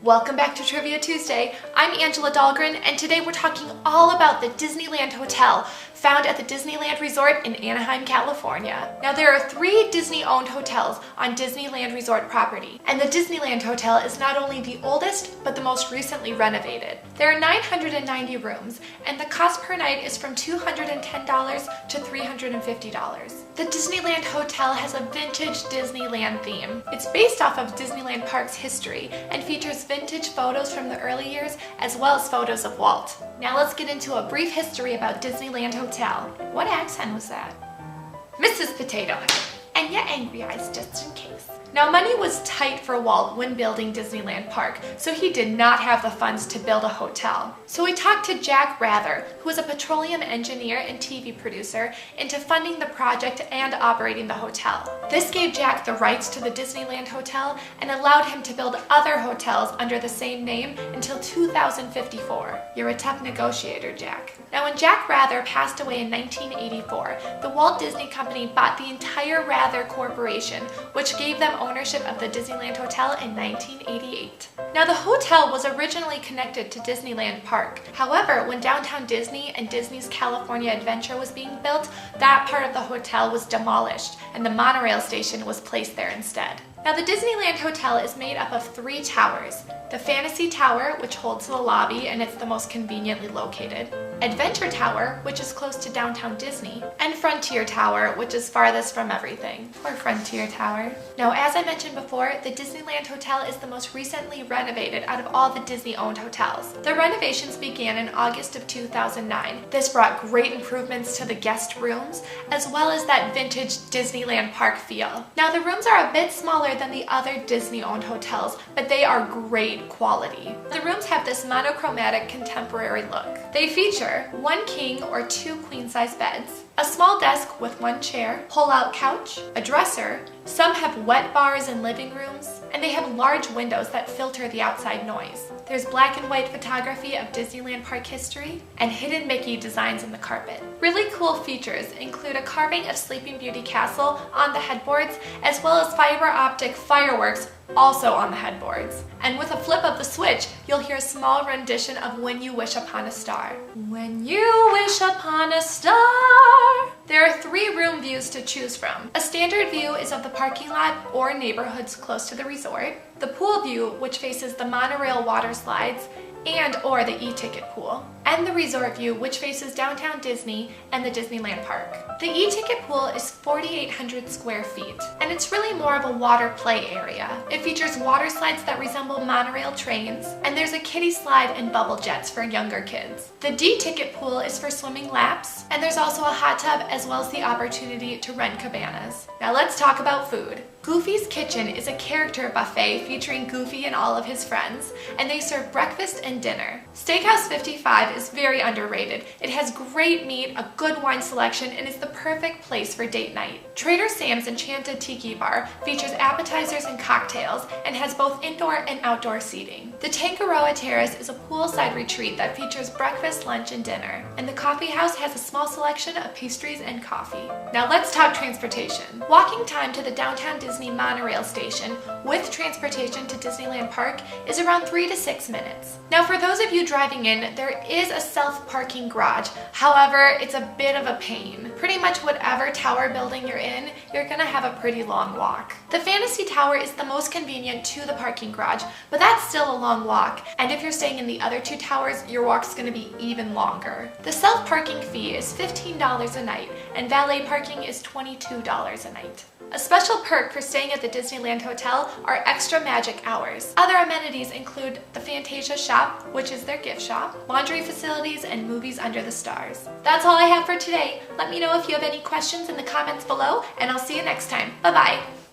Welcome back to Trivia Tuesday. I'm Angela Dahlgren, and today we're talking all about the Disneyland Hotel, found at the Disneyland Resort in Anaheim, California. Now, there are 3 Disney-owned hotels on Disneyland Resort property, and the Disneyland Hotel is not only the oldest, but the most recently renovated. There are 990 rooms, and the cost per night is from $210 to $350. The Disneyland Hotel has a vintage Disneyland theme. It's based off of Disneyland Park's history and features vintage photos from the early years as well as photos of Walt. Now let's get into a brief history about Disneyland Hotel. What accent was that? Mrs. Potato Head. And your angry eyes just in case. Now, money was tight for Walt when building Disneyland Park, so he did not have the funds to build a hotel. So he talked to Jack Rather, who was a petroleum engineer and TV producer, into funding the project and operating the hotel. This gave Jack the rights to the Disneyland Hotel and allowed him to build other hotels under the same name until 2054. You're a tough negotiator, Jack. Now, when Jack Rather passed away in 1984, the Walt Disney Company bought the entire Rather Corporation, which gave them ownership of the Disneyland Hotel in 1988. Now, the hotel was originally connected to Disneyland Park. However, when Downtown Disney and Disney's California Adventure was being built, that part of the hotel was demolished and the monorail station was placed there instead. Now, the Disneyland Hotel is made up of 3 towers. The Fantasy Tower, which holds the lobby and it's the most conveniently located. Adventure Tower, which is close to Downtown Disney. And Frontier Tower, which is farthest from everything. Or Frontier Tower. Now, as I mentioned before, the Disneyland Hotel is the most recently renovated out of all the Disney-owned hotels. The renovations began in August of 2009. This brought great improvements to the guest rooms, as well as that vintage Disneyland Park feel. Now, the rooms are a bit smaller than the other Disney-owned hotels, but they are great quality. The rooms have this monochromatic contemporary look. They feature 1 king or 2 queen-size beds, a small desk with 1 chair, pull-out couch, a dresser. Some have wet bars in living rooms, and they have large windows that filter the outside noise. There's black and white photography of Disneyland Park history and hidden Mickey designs in the carpet. Really cool features include a carving of Sleeping Beauty Castle on the headboards, as well as fiber optic fireworks also on the headboards. And with a flip of the switch, you'll hear a small rendition of When You Wish Upon a Star. When you wish upon a star. There are 3 room views to choose from. A standard view is of the parking lot or neighborhoods close to the resort. The pool view, which faces the monorail water slides and/or the e-ticket pool, and the resort view, which faces Downtown Disney and the Disneyland Park. The e-ticket pool is 4,800 square feet, and it's really more of a water play area. It features water slides that resemble monorail trains, and there's a kiddie slide and bubble jets for younger kids. The D-ticket pool is for swimming laps, and there's also a hot tub as well as the opportunity to rent cabanas. Now let's talk about food. Goofy's Kitchen is a character buffet featuring Goofy and all of his friends, and they serve breakfast and dinner. Steakhouse 55 is very underrated. It has great meat, a good wine selection, and is the perfect place for date night. Trader Sam's Enchanted Bar features appetizers and cocktails and has both indoor and outdoor seating. The Tangaroa Terrace is a poolside retreat that features breakfast, lunch, and dinner. And the coffee house has a small selection of pastries and coffee. Now let's talk transportation. Walking time to the Downtown Disney monorail station with transportation to Disneyland Park is around 3 to 6 minutes. Now, for those of you driving in, there is a self-parking garage. However, it's a bit of a pain. Pretty much whatever tower building you're in, you're gonna have a pretty long walk. The Fantasy Tower is the most convenient to the parking garage, but that's still a long walk. And if you're staying in the other 2 towers, your walk's gonna be even longer. The self-parking fee is $15 a night, and valet parking is $22 a night. A special perk for staying at the Disneyland Hotel are extra magic hours. Other amenities include the Fantasia Shop, which is their gift shop, laundry facilities, and movies under the stars. That's all I have for today. Let me know if you have any questions in the comments below, and I'll see you next time. Bye-bye.